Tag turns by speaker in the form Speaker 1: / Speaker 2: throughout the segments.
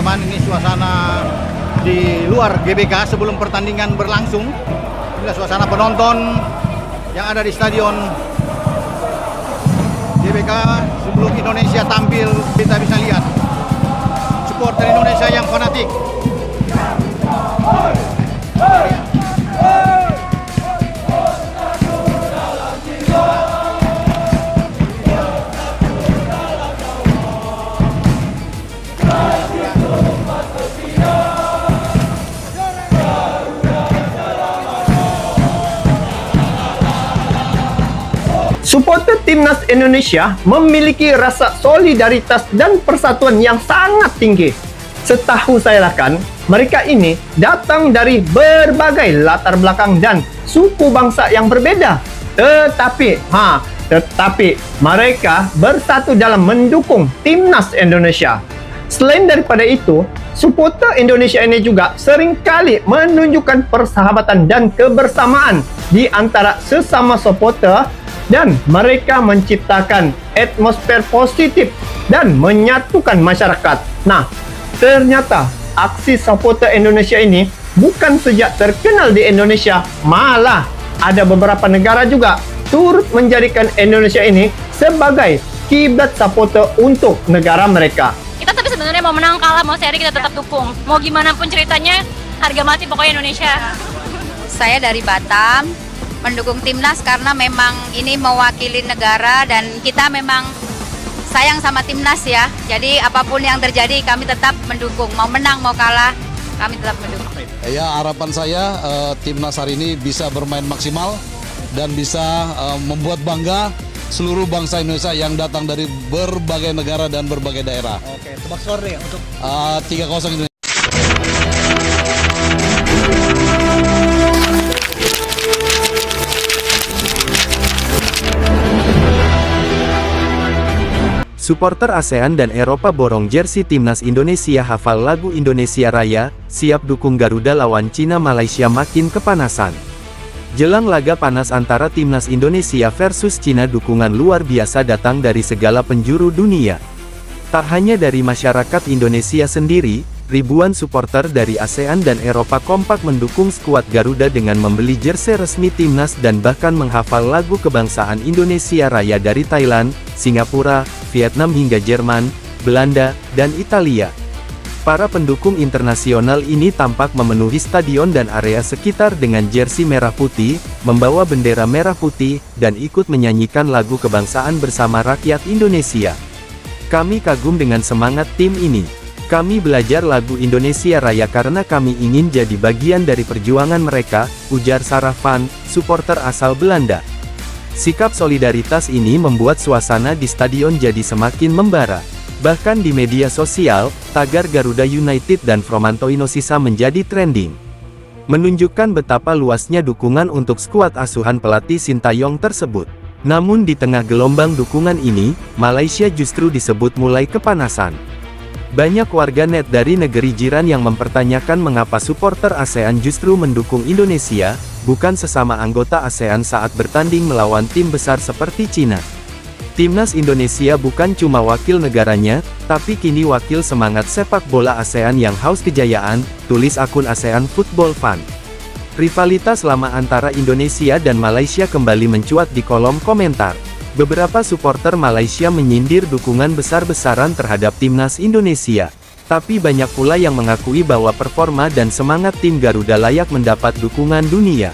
Speaker 1: teman-teman, ini suasana di luar GBK sebelum pertandingan berlangsung. Inilah suasana penonton yang ada di stadion GBK sebelum Indonesia tampil. Kita bisa lihat supporter Indonesia yang fanatik.
Speaker 2: Supporter Timnas Indonesia memiliki rasa solidaritas dan persatuan yang sangat tinggi. Setahu saya kan, mereka ini datang dari berbagai latar belakang dan suku bangsa yang berbeda. Tetapi mereka bersatu dalam mendukung Timnas Indonesia. Selain daripada itu, supporter Indonesia ini juga seringkali menunjukkan persahabatan dan kebersamaan di antara sesama supporter, dan mereka menciptakan atmosfer positif dan menyatukan masyarakat. Nah, ternyata aksi supporter Indonesia ini bukan sejak terkenal di Indonesia, malah ada beberapa negara juga turut menjadikan Indonesia ini sebagai kiblat supporter untuk negara mereka.
Speaker 3: Kita tapi sebenarnya mau menang kalah mau seri kita tetap dukung. Mau gimana pun ceritanya, harga mati pokoknya Indonesia.
Speaker 4: Saya dari Batam, mendukung Timnas karena memang ini mewakili negara dan kita memang sayang sama Timnas ya. Jadi apapun yang terjadi kami tetap mendukung. Mau menang mau kalah kami tetap mendukung.
Speaker 5: Ya, harapan saya Timnas hari ini bisa bermain maksimal dan bisa membuat bangga seluruh bangsa Indonesia yang datang dari berbagai negara dan berbagai daerah.
Speaker 1: Oke, tebak skor deh untuk
Speaker 5: 3-0 Indonesia.
Speaker 6: Supporter ASEAN dan Eropa borong jersey Timnas Indonesia, hafal lagu Indonesia Raya, siap dukung Garuda lawan Cina. Malaysia makin kepanasan. Jelang laga panas antara Timnas Indonesia versus Cina, dukungan luar biasa datang dari segala penjuru dunia. Tak hanya dari masyarakat Indonesia sendiri, ribuan supporter dari ASEAN dan Eropa kompak mendukung skuad Garuda dengan membeli jersey resmi Timnas dan bahkan menghafal lagu kebangsaan Indonesia Raya dari Thailand, Singapura, Vietnam hingga Jerman, Belanda, dan Italia. Para pendukung internasional ini tampak memenuhi stadion dan area sekitar dengan jersey merah putih, membawa bendera merah putih, dan ikut menyanyikan lagu kebangsaan bersama rakyat Indonesia. Kami kagum dengan semangat tim ini. Kami belajar lagu Indonesia Raya karena kami ingin jadi bagian dari perjuangan mereka, ujar Sarafan, supporter asal Belanda. Sikap solidaritas ini membuat suasana di stadion jadi semakin membara. Bahkan di media sosial, tagar Garuda United dan Fromanto Inosisa menjadi trending. Menunjukkan betapa luasnya dukungan untuk skuad asuhan pelatih Sintayong tersebut. Namun di tengah gelombang dukungan ini, Malaysia justru disebut mulai kepanasan. Banyak warganet dari negeri jiran yang mempertanyakan mengapa supporter ASEAN justru mendukung Indonesia, bukan sesama anggota ASEAN saat bertanding melawan tim besar seperti Cina. Timnas Indonesia bukan cuma wakil negaranya, tapi kini wakil semangat sepak bola ASEAN yang haus kejayaan, tulis akun ASEAN Football Fan. Rivalitas lama antara Indonesia dan Malaysia kembali mencuat di kolom komentar. Beberapa supporter Malaysia menyindir dukungan besar-besaran terhadap Timnas Indonesia. Tapi banyak pula yang mengakui bahwa performa dan semangat tim Garuda layak mendapat dukungan dunia.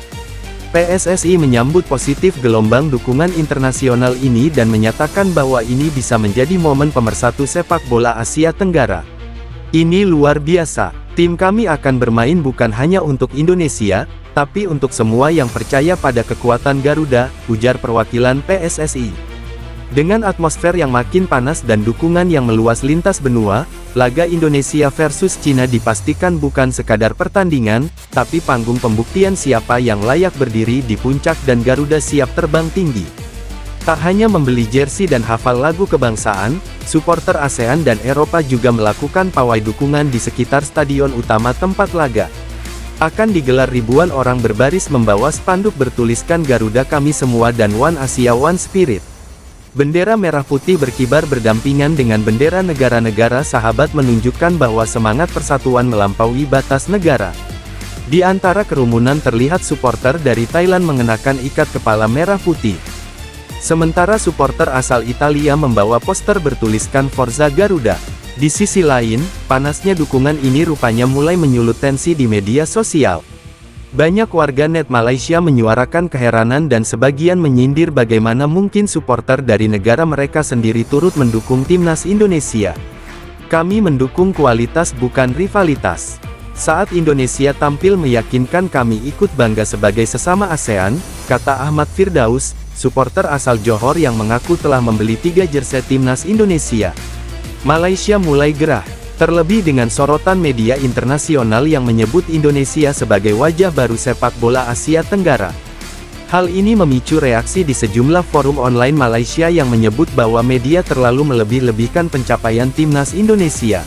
Speaker 6: PSSI menyambut positif gelombang dukungan internasional ini dan menyatakan bahwa ini bisa menjadi momen pemersatu sepak bola Asia Tenggara. Ini luar biasa. Tim kami akan bermain bukan hanya untuk Indonesia, tapi untuk semua yang percaya pada kekuatan Garuda, ujar perwakilan PSSI. Dengan atmosfer yang makin panas dan dukungan yang meluas lintas benua, laga Indonesia versus Cina dipastikan bukan sekadar pertandingan, tapi panggung pembuktian siapa yang layak berdiri di puncak dan Garuda siap terbang tinggi. Tak hanya membeli jersey dan hafal lagu kebangsaan, supporter ASEAN dan Eropa juga melakukan pawai dukungan di sekitar stadion utama tempat laga. Akan digelar ribuan orang berbaris membawa spanduk bertuliskan Garuda Kami Semua dan One Asia One Spirit. Bendera merah putih berkibar berdampingan dengan bendera negara-negara sahabat menunjukkan bahwa semangat persatuan melampaui batas negara. Di antara kerumunan terlihat supporter dari Thailand mengenakan ikat kepala merah putih. Sementara supporter asal Italia membawa poster bertuliskan Forza Garuda. Di sisi lain, panasnya dukungan ini rupanya mulai menyulut tensi di media sosial. Banyak warganet Malaysia menyuarakan keheranan dan sebagian menyindir bagaimana mungkin supporter dari negara mereka sendiri turut mendukung timnas Indonesia. Kami mendukung kualitas bukan rivalitas. Saat Indonesia tampil meyakinkan kami ikut bangga sebagai sesama ASEAN, kata Ahmad Firdaus, supporter asal Johor yang mengaku telah membeli 3 jersey timnas Indonesia. Malaysia mulai gerah. Terlebih dengan sorotan media internasional yang menyebut Indonesia sebagai wajah baru sepak bola Asia Tenggara. Hal ini memicu reaksi di sejumlah forum online Malaysia yang menyebut bahwa media terlalu melebih-lebihkan pencapaian timnas Indonesia.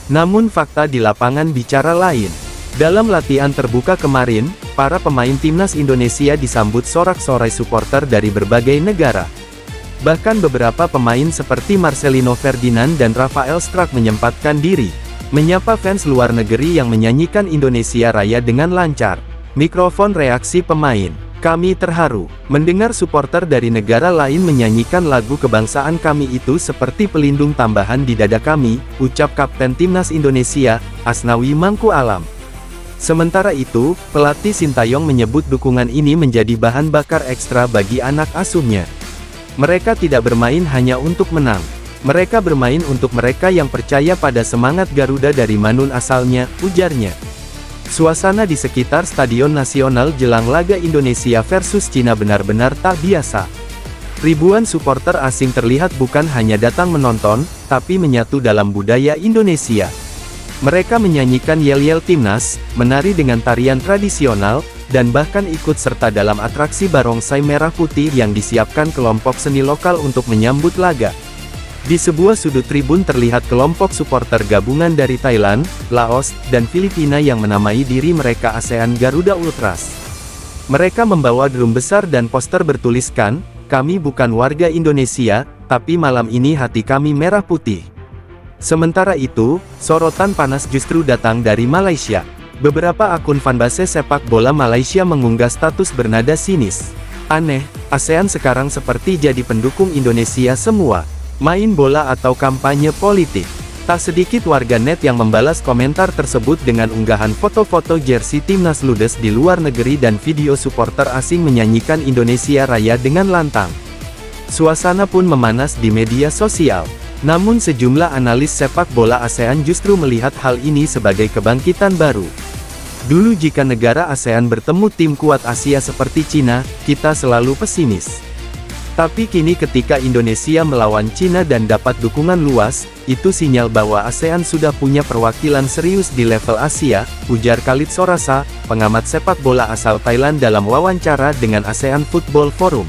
Speaker 6: Namun fakta di lapangan bicara lain. Dalam latihan terbuka kemarin, para pemain timnas Indonesia disambut sorak-sorai supporter dari berbagai negara. Bahkan beberapa pemain seperti Marcelino Ferdinand dan Rafael Struijk menyempatkan diri menyapa fans luar negeri yang menyanyikan Indonesia Raya dengan lancar. Mikrofon reaksi pemain. Kami terharu mendengar supporter dari negara lain menyanyikan lagu kebangsaan kami itu seperti pelindung tambahan di dada kami, ucap Kapten Timnas Indonesia, Asnawi Mangku Alam. Sementara itu, pelatih Sintayong menyebut dukungan ini menjadi bahan bakar ekstra bagi anak asuhnya. Mereka tidak bermain hanya untuk menang. Mereka bermain untuk mereka yang percaya pada semangat Garuda dari Manun asalnya, ujarnya. Suasana di sekitar Stadion Nasional jelang laga Indonesia versus Cina benar-benar tak biasa. Ribuan supporter asing terlihat bukan hanya datang menonton, tapi menyatu dalam budaya Indonesia. Mereka menyanyikan yel-yel timnas, menari dengan tarian tradisional, dan bahkan ikut serta dalam atraksi barongsai merah putih yang disiapkan kelompok seni lokal untuk menyambut laga. Di sebuah sudut tribun terlihat kelompok supporter gabungan dari Thailand, Laos, dan Filipina yang menamai diri mereka ASEAN Garuda Ultras. Mereka membawa drum besar dan poster bertuliskan, "Kami bukan warga Indonesia, tapi malam ini hati kami merah putih." Sementara itu, sorotan panas justru datang dari Malaysia. Beberapa akun fanbase sepak bola Malaysia mengunggah status bernada sinis. Aneh, ASEAN sekarang seperti jadi pendukung Indonesia semua. Main bola atau kampanye politik. Tak sedikit warganet yang membalas komentar tersebut dengan unggahan foto-foto jersey timnas ludes di luar negeri dan video supporter asing menyanyikan Indonesia Raya dengan lantang. Suasana pun memanas di media sosial. Namun sejumlah analis sepak bola ASEAN justru melihat hal ini sebagai kebangkitan baru. Dulu jika negara ASEAN bertemu tim kuat Asia seperti Cina, kita selalu pesimis. Tapi kini ketika Indonesia melawan Cina dan dapat dukungan luas, itu sinyal bahwa ASEAN sudah punya perwakilan serius di level Asia, ujar Khalid Sorasa, pengamat sepak bola asal Thailand dalam wawancara dengan ASEAN Football Forum.